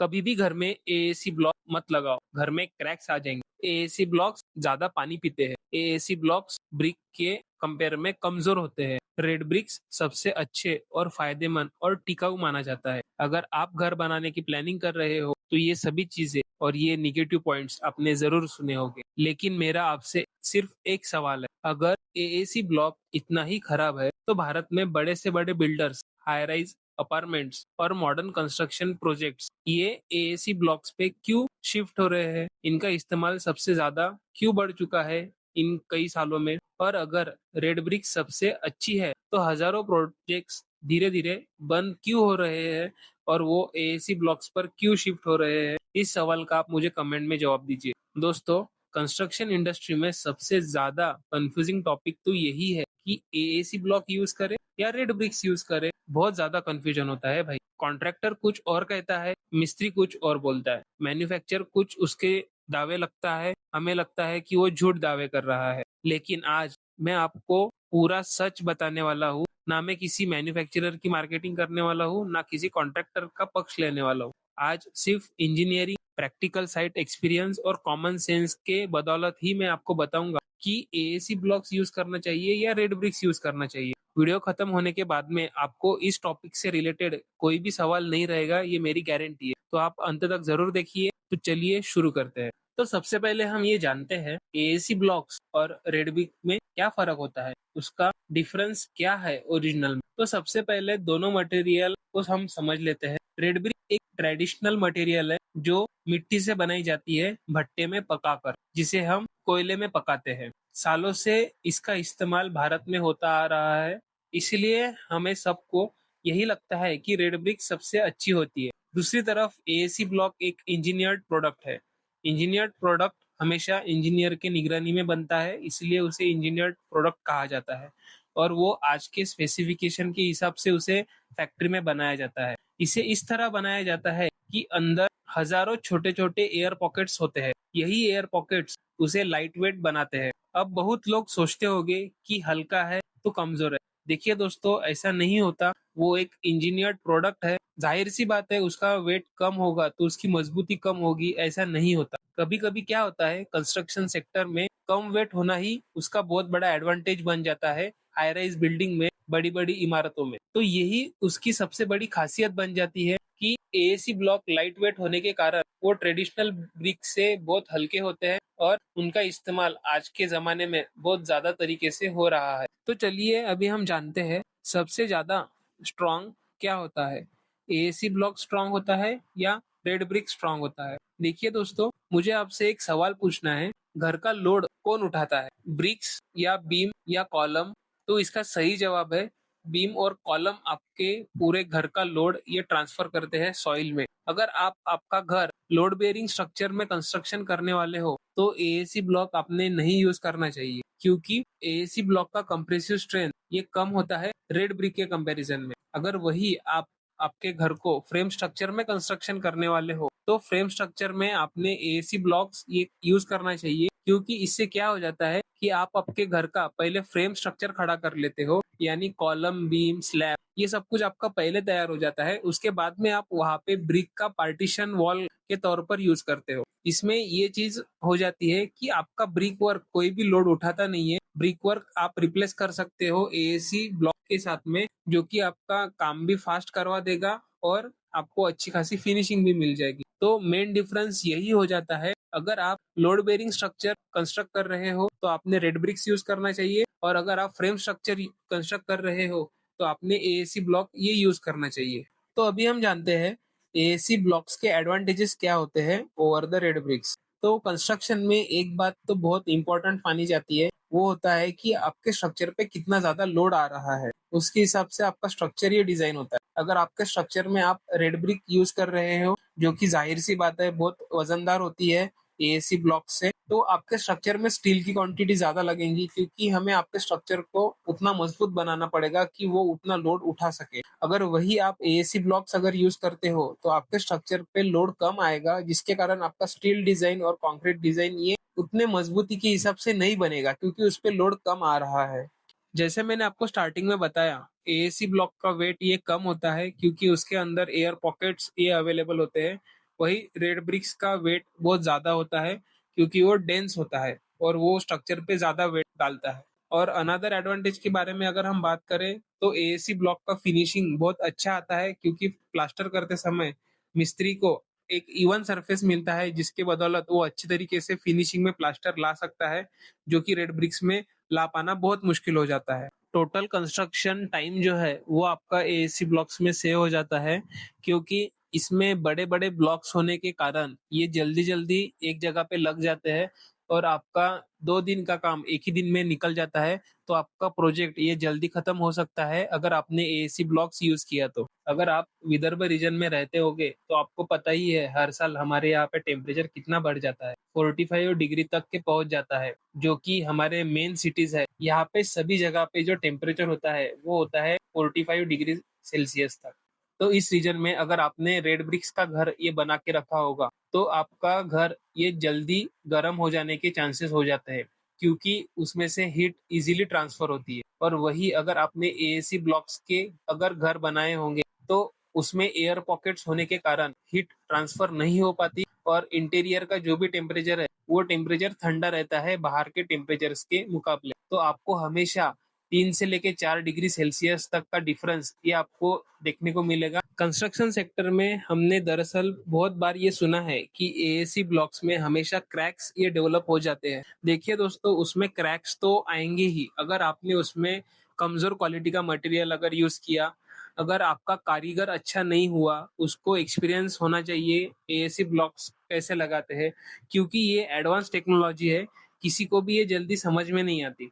कभी भी घर में एएसी ब्लॉक मत लगाओ, घर में क्रैक्स आ जाएंगे। एएसी ब्लॉक्स ज्यादा पानी पीते हैं। एएसी ब्लॉक्स ब्रिक के कंपेयर में कमजोर होते हैं। रेड ब्रिक्स सबसे अच्छे और फायदेमंद और टिकाऊ माना जाता है। अगर आप घर बनाने की प्लानिंग कर रहे हो तो ये सभी चीजें और ये निगेटिव पॉइंट्स आपने जरूर सुने होंगे। लेकिन मेरा आपसे सिर्फ एक सवाल है, अगर एएसी ब्लॉक इतना ही खराब है तो भारत में बड़े से बड़े बिल्डर्स, हाई राइज अपार्टमेंट्स और मॉडर्न कंस्ट्रक्शन प्रोजेक्ट्स ये एएसी ब्लॉक्स पे क्यों शिफ्ट हो रहे हैं? इनका इस्तेमाल सबसे ज्यादा क्यों बढ़ चुका है इन कई सालों में? और अगर रेड ब्रिक सबसे अच्छी है तो हजारों प्रोजेक्ट्स धीरे धीरे बंद क्यों हो रहे हैं और वो एएसी ब्लॉक्स पर क्यों शिफ्ट हो रहे हैं? इस सवाल का आप मुझे कमेंट में जवाब दीजिए। दोस्तों, कंस्ट्रक्शन इंडस्ट्री में सबसे ज्यादा कंफ्यूजिंग टॉपिक तो यही है कि एएसी ब्लॉक यूज करें या रेड ब्रिक्स यूज करें। बहुत ज्यादा कंफ्यूजन होता है भाई। कॉन्ट्रैक्टर कुछ और कहता है, मिस्त्री कुछ और बोलता है, मैन्युफैक्चरर कुछ उसके दावे लगता है, हमें लगता है कि वो झूठ दावे कर रहा है। लेकिन आज मैं आपको पूरा सच बताने वाला हूँ। ना मैं किसी मैन्युफैक्चरर की मार्केटिंग करने वाला हूँ, ना किसी कॉन्ट्रैक्टर का पक्ष लेने वाला हूँ। आज सिर्फ इंजीनियरिंग, प्रैक्टिकल साइट एक्सपीरियंस और कॉमन सेंस के बदौलत ही मैं आपको बताऊंगा कि एएसी ब्लॉक्स यूज करना चाहिए या रेड ब्रिक्स यूज करना चाहिए। वीडियो खत्म होने के बाद में आपको इस टॉपिक से रिलेटेड कोई भी सवाल नहीं रहेगा, ये मेरी गारंटी है। तो आप अंत तक जरूर देखिए। तो चलिए शुरू करते हैं। तो सबसे पहले हम ये जानते हैं एएसी ब्लॉक्स और रेड ब्रिक में क्या फर्क होता है, उसका डिफरेंस क्या है ओरिजिनल में। तो सबसे पहले दोनों मटेरियल को हम समझ लेते हैं। रेड ब्रिक एक ट्रेडिशनल मटेरियल है जो मिट्टी से बनाई जाती है भट्टे में पकाकर, जिसे हम कोयले में पकाते हैं। सालों से इसका इस्तेमाल भारत में होता आ रहा है, इसलिए हमें सबको यही लगता है कि रेड ब्रिक सबसे अच्छी होती है। दूसरी तरफ एएसी ब्लॉक एक इंजीनियर्ड प्रोडक्ट है। इंजीनियर्ड प्रोडक्ट हमेशा इंजीनियर के निगरानी में बनता है, इसलिए उसे इंजीनियर्ड प्रोडक्ट कहा जाता है और वो आज के स्पेसिफिकेशन के हिसाब से उसे फैक्ट्री में बनाया जाता है। इसे इस तरह बनाया जाता है कि अंदर हजारों छोटे छोटे एयर पॉकेट्स होते हैं। यही एयर पॉकेट्स उसे लाइट वेट बनाते हैं। अब बहुत लोग सोचते होंगे कि हल्का है तो कमजोर है। देखिए दोस्तों, ऐसा नहीं होता। वो एक इंजीनियर्ड प्रोडक्ट है, जाहिर सी बात है उसका वेट कम होगा तो उसकी मजबूती कम होगी, ऐसा नहीं होता। कभी कभी क्या होता है, कंस्ट्रक्शन सेक्टर में कम वेट होना ही उसका बहुत बड़ा एडवांटेज बन जाता है। हाई राइज बिल्डिंग में, बड़ी बड़ी इमारतों में तो यही उसकी सबसे बड़ी खासियत बन जाती है कि एएसी ब्लॉक लाइट वेट होने के कारण वो ट्रेडिशनल ब्रिक से बहुत हल्के होते हैं और उनका इस्तेमाल आज के जमाने में बहुत ज्यादा तरीके से हो रहा है। तो चलिए अभी हम जानते हैं सबसे ज्यादा स्ट्रॉन्ग क्या होता है, एएसी ब्लॉक स्ट्रॉन्ग होता है या रेड ब्रिक स्ट्रॉन्ग होता है। देखिए दोस्तों, मुझे आपसे एक सवाल पूछना है, घर का लोड कौन उठाता है, ब्रिक्स या बीम या कॉलम? तो इसका सही जवाब है बीम और कॉलम आपके पूरे घर का लोड ये ट्रांसफर करते हैं सॉइल में। अगर आप आपका घर लोड बेयरिंग स्ट्रक्चर में कंस्ट्रक्शन करने वाले हो तो एएसी ब्लॉक आपने नहीं यूज करना चाहिए, क्योंकि एएसी ब्लॉक का कंप्रेसिव स्ट्रेंथ ये कम होता है रेड ब्रिक के कंपैरिजन में। अगर वही आप आपके घर को फ्रेम स्ट्रक्चर में कंस्ट्रक्शन करने वाले हो तो फ्रेम स्ट्रक्चर में आपने एएसी ब्लॉक्स ये यूज करना चाहिए, क्योंकि इससे क्या हो जाता है कि आप आपके घर का पहले फ्रेम स्ट्रक्चर खड़ा कर लेते हो, यानी कॉलम, बीम, स्लैब ये सब कुछ आपका पहले तैयार हो जाता है। उसके बाद में आप वहां पे ब्रिक का पार्टीशन वॉल के तौर पर यूज करते हो। इसमें ये चीज हो जाती है कि आपका ब्रिक वर्क कोई भी लोड उठाता नहीं है। ब्रिक वर्क आप रिप्लेस कर सकते हो एएसी ब्लॉक के साथ में, जो कि आपका काम भी फास्ट करवा देगा और आपको अच्छी खासी फिनिशिंग भी मिल जाएगी। तो मेन डिफरेंस यही हो जाता है। अगर आप लोड बेरिंग स्ट्रक्चर कंस्ट्रक्ट कर रहे हो तो आपने रेड ब्रिक्स यूज करना चाहिए, और अगर आप फ्रेम स्ट्रक्चर कंस्ट्रक्ट कर रहे हो तो आपने एएसी ब्लॉक ये यूज करना चाहिए। तो अभी हम जानते हैं एएसी ब्लॉक्स के एडवांटेजेस क्या होते हैं ओवर द रेड ब्रिक्स। तो कंस्ट्रक्शन में एक बात तो बहुत इंपॉर्टेंट मानी जाती है, वो होता है कि आपके स्ट्रक्चर पे कितना ज्यादा लोड आ रहा है, उसके हिसाब से आपका स्ट्रक्चर ये डिजाइन होता है। अगर आपके स्ट्रक्चर में आप रेड ब्रिक यूज कर रहे हो, जो कि जाहिर सी बात है बहुत वजनदार होती है एएसी ब्लॉक से, तो आपके स्ट्रक्चर में स्टील की क्वांटिटी ज्यादा लगेंगी, क्योंकि हमें आपके स्ट्रक्चर को उतना मजबूत बनाना पड़ेगा कि वो उतना लोड उठा सके। अगर वही आप एएसी ब्लॉक्स अगर यूज करते हो तो आपके स्ट्रक्चर पे लोड कम आएगा, जिसके कारण आपका स्टील डिजाइन और कंक्रीट डिजाइन ये उतने मजबूती के हिसाब से नहीं बनेगा, क्योंकि उस पर लोड कम आ रहा है। जैसे मैंने आपको स्टार्टिंग में बताया, एएसी ब्लॉक का वेट ये कम होता है क्योंकि उसके अंदर एयर पॉकेट्स ये अवेलेबल होते हैं वही रेड ब्रिक्स का वेट बहुत ज्यादा होता है क्योंकि वो डेंस होता है और वो स्ट्रक्चर पे ज्यादा वेट डालता है। और अनदर एडवांटेज के बारे में अगर हम बात करें तो एएसी ब्लॉक का फिनिशिंग बहुत अच्छा आता है क्योंकि प्लास्टर करते समय मिस्त्री को एक इवन सरफेस मिलता है जिसके बदौलत वो अच्छी तरीके से फिनिशिंग में प्लास्टर ला सकता है, जो कि रेड ब्रिक्स में ला पाना बहुत मुश्किल हो जाता है। टोटल कंस्ट्रक्शन टाइम जो है वो आपका एएसी ब्लॉक्स में सेव हो जाता है क्योंकि इसमें बड़े बड़े ब्लॉक्स होने के कारण ये जल्दी जल्दी एक जगह पे लग जाते हैं और आपका 2 दिन का काम एक ही दिन में निकल जाता है। तो आपका प्रोजेक्ट ये जल्दी खत्म हो सकता है अगर आपने एएसी ब्लॉक्स यूज किया तो। अगर आप विदर्भ रीजन में रहते होगे तो आपको पता ही है हर साल हमारे यहाँ पे टेम्परेचर कितना बढ़ जाता है, 45 डिग्री तक के पहुंच जाता है, जो कि हमारे मेन सिटीज है यहाँ पे सभी जगह पे जो टेम्परेचर होता है वो होता है 45 डिग्री सेल्सियस तक। तो इस रीजन में अगर आपने रेड ब्रिक्स का घर ये बना के रखा होगा तो आपका घर ये जल्दी गर्म हो जाने के चांसेस हो जाते हैं क्योंकि उसमें से हीट इजीली ट्रांसफर होती है। और वही अगर आपने एएसी ब्लॉक्स के अगर घर बनाए होंगे तो उसमें एयर पॉकेट्स होने के कारण हीट ट्रांसफर नहीं हो पाती और इंटीरियर का जो भी टेम्परेचर है वो टेम्परेचर ठंडा रहता है बाहर के टेम्परेचर्स के मुकाबले। तो आपको हमेशा 3 से लेके 4 डिग्री सेल्सियस तक का डिफरेंस ये आपको देखने को मिलेगा। कंस्ट्रक्शन सेक्टर में हमने दरअसल बहुत बार ये सुना है कि एएसी ब्लॉक्स में हमेशा क्रैक्स ये डेवलप हो जाते हैं। देखिए दोस्तों, उसमें क्रैक्स तो आएंगे ही अगर आपने उसमें कमजोर क्वालिटी का मटेरियल अगर यूज किया, अगर आपका कारीगर अच्छा नहीं हुआ, उसको एक्सपीरियंस होना चाहिए एएसी ब्लॉक्स कैसे लगाते हैं क्योंकि ये एडवांस टेक्नोलॉजी है, किसी को भी ये जल्दी समझ में नहीं आती।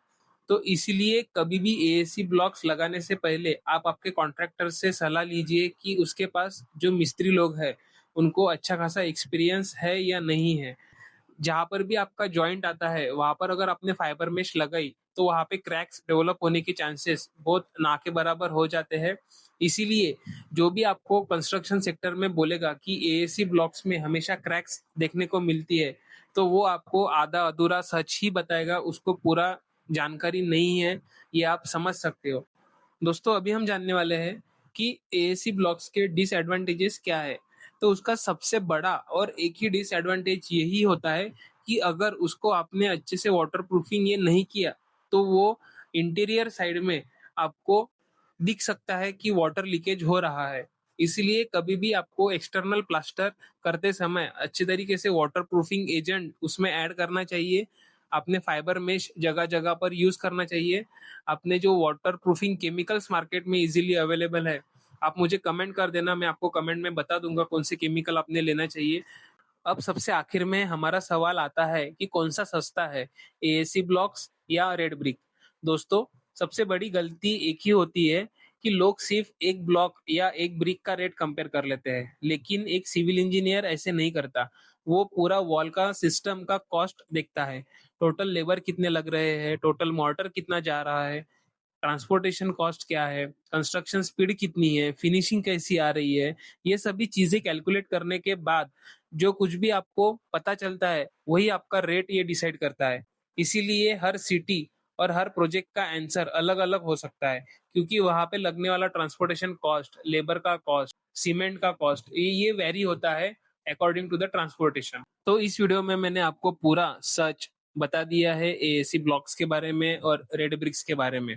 तो इसीलिए कभी भी एएसी ब्लॉक्स लगाने से पहले आप आपके कॉन्ट्रैक्टर से सलाह लीजिए कि उसके पास जो मिस्त्री लोग हैं उनको अच्छा खासा एक्सपीरियंस है या नहीं है। जहाँ पर भी आपका जॉइंट आता है वहां पर अगर आपने फाइबर मेश लगाई तो वहां पे क्रैक्स डेवलप होने के चांसेस बहुत ना के बराबर हो जाते हैं। इसीलिए जो भी आपको कंस्ट्रक्शन सेक्टर में बोलेगा कि एएसी ब्लॉक्स में हमेशा क्रैक्स देखने को मिलती है तो वो आपको आधा अधूरा सच ही बताएगा, उसको पूरा जानकारी नहीं है, ये आप समझ सकते हो। दोस्तों, अभी हम जानने वाले हैं कि एएसी ब्लॉक्स के डिसएडवांटेजेस क्या है। तो उसका सबसे बड़ा और एक ही डिसएडवांटेज यही होता है कि अगर उसको आपने अच्छे से वाटर प्रूफिंग ये नहीं किया तो वो इंटीरियर साइड में आपको दिख सकता है कि वाटर लीकेज हो रहा है। इसलिए कभी भी आपको एक्सटर्नल प्लास्टर करते समय अच्छे तरीके से वाटर प्रूफिंग एजेंट उसमें ऐड करना चाहिए। आपने फाइबर मेश जगह जगह पर यूज करना चाहिए। आपने जो वाटर प्रूफिंग केमिकल्स मार्केट में इजीली अवेलेबल है, आप मुझे कमेंट कर देना, मैं आपको कमेंट में बता दूंगा कौन से केमिकल आपने लेना चाहिए। अब सबसे आखिर में हमारा सवाल आता है कि कौन सा सस्ता है, एएसी ब्लॉक्स या रेड ब्रिक। दोस्तों, सबसे बड़ी गलती एक ही होती है कि लोग सिर्फ एक ब्लॉक या एक ब्रिक का रेट कंपेयर कर लेते हैं, लेकिन एक सिविल इंजीनियर ऐसे नहीं करता। वो पूरा वॉल का सिस्टम का कॉस्ट देखता है, टोटल लेबर कितने लग रहे हैं, टोटल मोर्टर कितना जा रहा है, ट्रांसपोर्टेशन कॉस्ट क्या है, कंस्ट्रक्शन स्पीड कितनी है, फिनिशिंग कैसी आ रही है। ये सभी चीजें कैलकुलेट करने के बाद जो कुछ भी आपको पता चलता है वही आपका रेट ये डिसाइड करता है। इसीलिए हर सिटी और हर प्रोजेक्ट का आंसर अलग अलग हो सकता है क्योंकि वहां पे लगने वाला ट्रांसपोर्टेशन कॉस्ट, लेबर का कॉस्ट, सीमेंट का कॉस्ट ये वेरी होता है अकॉर्डिंग टू द ट्रांसपोर्टेशन। तो इस वीडियो में मैंने आपको पूरा सच बता दिया है एएसी ब्लॉक्स के बारे में और रेड ब्रिक्स के बारे में।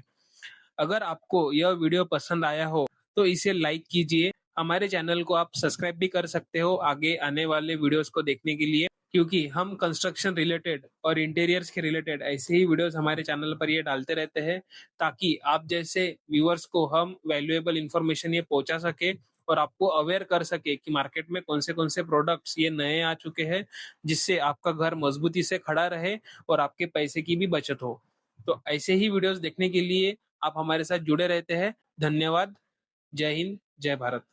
अगर आपको यह वीडियो पसंद आया हो तो इसे लाइक कीजिए। हमारे चैनल को आप सब्सक्राइब भी कर सकते हो आगे आने वाले वीडियोस को देखने के लिए, क्योंकि हम कंस्ट्रक्शन रिलेटेड और इंटीरियर्स के रिलेटेड ऐसे ही वीडियोस हमारे चैनल पर ये डालते रहते हैं ताकि आप जैसे व्यूअर्स को हम वैल्यूएबल इंफॉर्मेशन ये पहुंचा सके और आपको अवेयर कर सके कि मार्केट में कौन से प्रोडक्ट्स ये नए आ चुके हैं जिससे आपका घर मजबूती से खड़ा रहे और आपके पैसे की भी बचत हो। तो ऐसे ही वीडियोस देखने के लिए आप हमारे साथ जुड़े रहते हैं। धन्यवाद। जय हिंद, जय भारत।